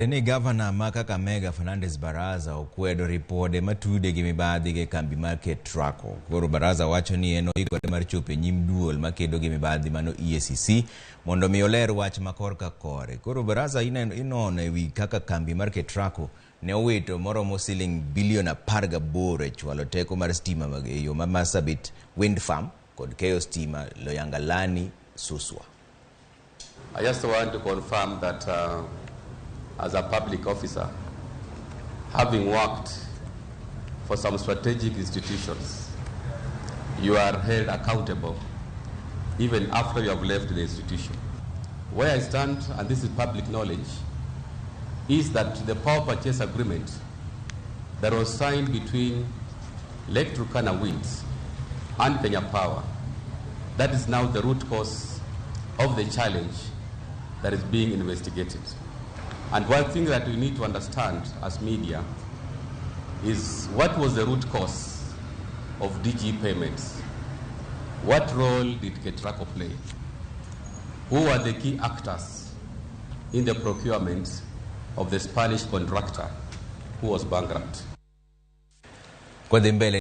Ni Gavana Barasa okwedo ripode matude gi mibadhi ge kambi market trako. Koro Barasa wacho ni eno ikode mar chope nyim duol makedo gi mibadhi mano EACC mondo mi oler wach makorka kore. Koro Barasa inone wi kaka kambi market trako ne owito moromo siling bilion 18 e chwalo teko mar stima yo ma Marsabit wind farm kod keyo stima Loyangalani Suswa. I just want to confirm that as a public officer, having worked for some strategic institutions, you are held accountable even after you have left the institution. Where I stand, and this is public knowledge, is that the power purchase agreement that was signed between Lake Turkana Winds and Kenya Power, that is now the root cause of the challenge that is being investigated. And one thing that we need to understand as media is what was the root cause of DG payments? What role did Ketraco play? Who were the key actors in the procurement of the Spanish contractor who was bankrupt?